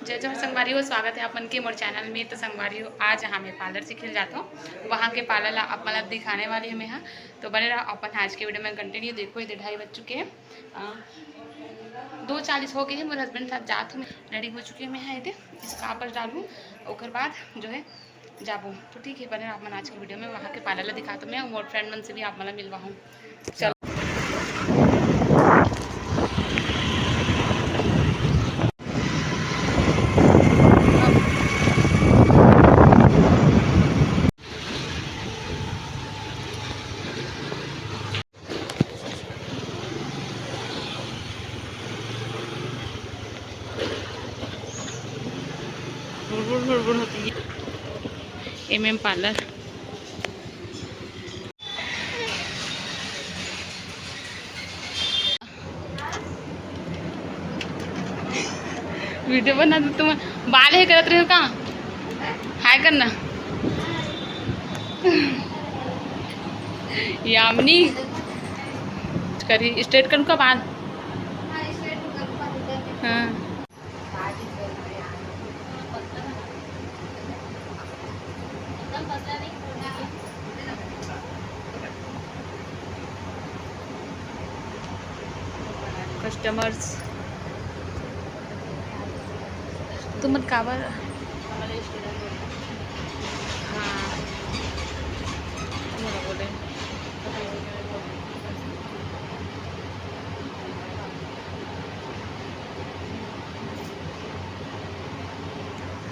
जय जोहर संगवारी हो। स्वागत है अपन के मोर चैनल में। तो संगवारी हो, आज हमें पार्लर सीखे जाता हूँ। वहाँ के पार्लर ला आप मतलब दिखाने वाली हमें हाँ। तो बने रहा अपन आज के वीडियो में कंटिन्यू। देखो ये 2:30 बज चुके हैं, 2:40 हो गए हैं। मेरे हस्बैंड साथ जात हूँ, रेडी हो चुकी है मैं है इसका पर डालूँ और बाद जो है जाबू। तो ठीक है, बने अपन आज की वीडियो में वहाँ के पार्लर ला दिखाता हूँ मैं। मोर फ्रेंड मन से भी आप मतलब मिलवा हूँ। चलो हुड़बुड़ होती है MM पार्लर। वीडियो बना तो तुम बाल है करत रहे हो का? हाय करना यामिनी करी स्ट्रेट करूँ का बाल? हाँ कस्टमर्स तुम काबर हाँ बोले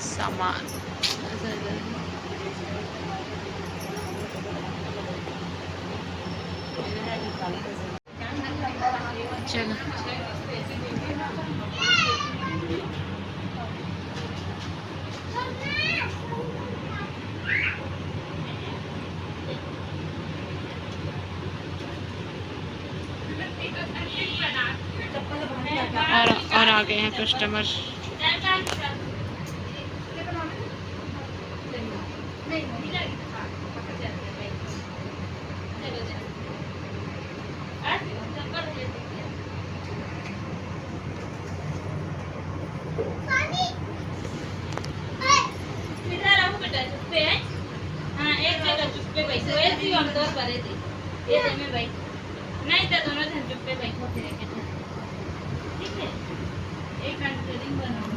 सामान चलो और आ गए हैं कस्टमर। नहीं तो दोनों जन चुप पे बैठो फिर ठीक है। एक कंट्रोलिंग बनाओ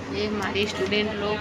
ये हमारे स्टूडेंट लोग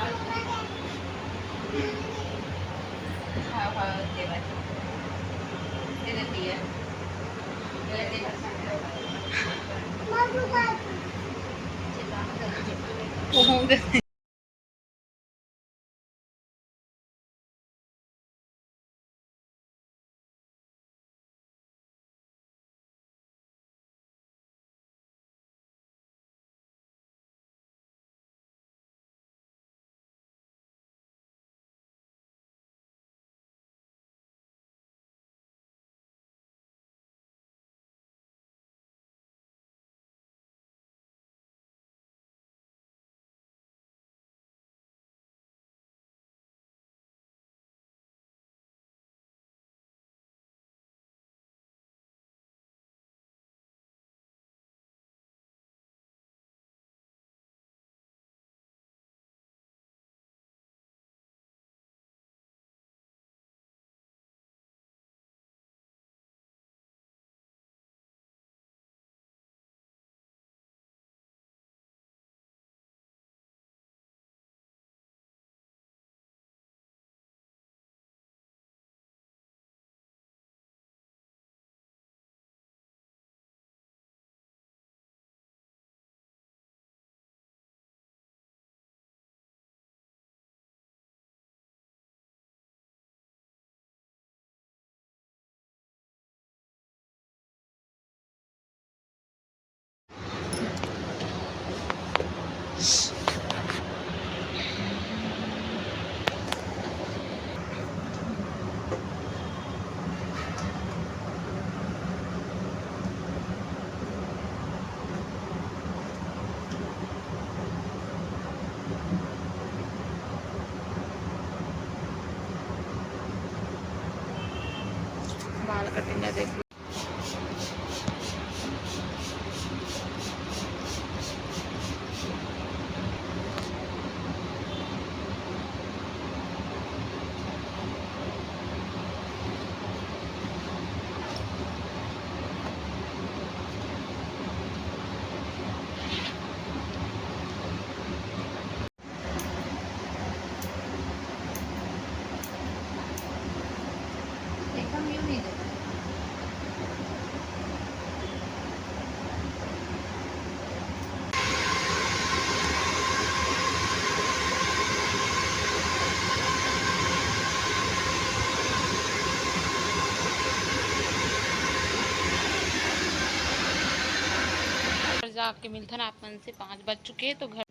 आके मिलता ना आप मन से 5 बज चुके तो घर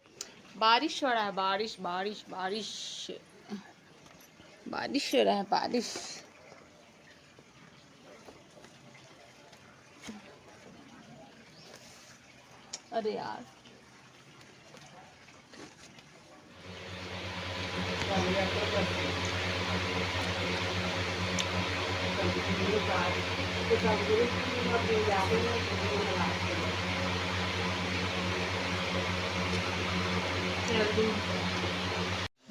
बारिश हो रहा है। बारिश बारिश बारिश बारिश हो रहा है। बारिश अरे यार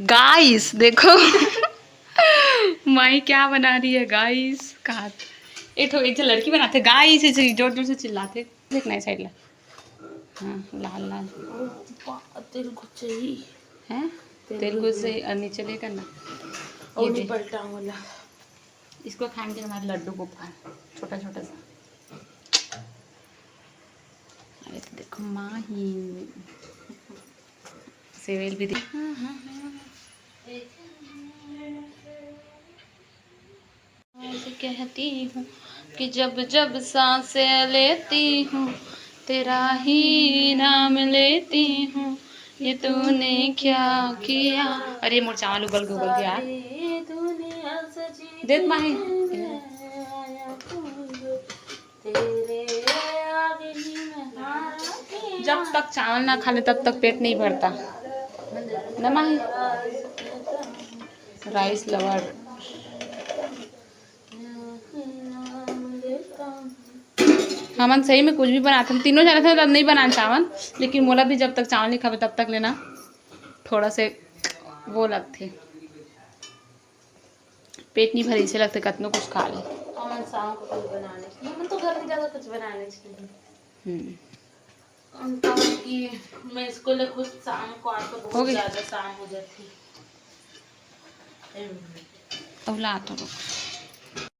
गाइस देखो माई क्या बना रही है गाइस। कहा एक लड़की बनाते गाइस ऐसे जोर जोर से चिल्लाते। देखना साइड ला। हाँ लाल लाल तेलुगु चाहिए हैं तेलुगु से नीचे ले करना और नहीं पलटा वाला। इसको खाएंगे हमारे लड्डू गोपाल छोटा छोटा सा। अरे तो देखो माही सेवेल भी देख। ऐसे कहती हूँ कि जब जब सांसें लेती हूँ तेरा ही नाम लेती हूँ ये तूने क्या किया। अरे मोर चावल उबल के यार देख माही जब तक चावल ना खा ले तब तक पेट नहीं भरता ना माही। राइस लवर हमन सही में कुछ भी बनाते हम तीनों जाने थे तब नहीं बनाना चावल लेकिन मोला भी जब तक चावल नहीं खावे तब तक लेना थोड़ा से वो लगते पेट नहीं भरी से लगते कतनो कुछ खा ले। और शाम को कुछ बनाने चाहिए। मैं तो घर में ज़्यादा कुछ बनाने चाहिए कि मैं इसको ले खुद शाम को आकर बहुत ज़्यादा शाम हो जाती। अब ला तो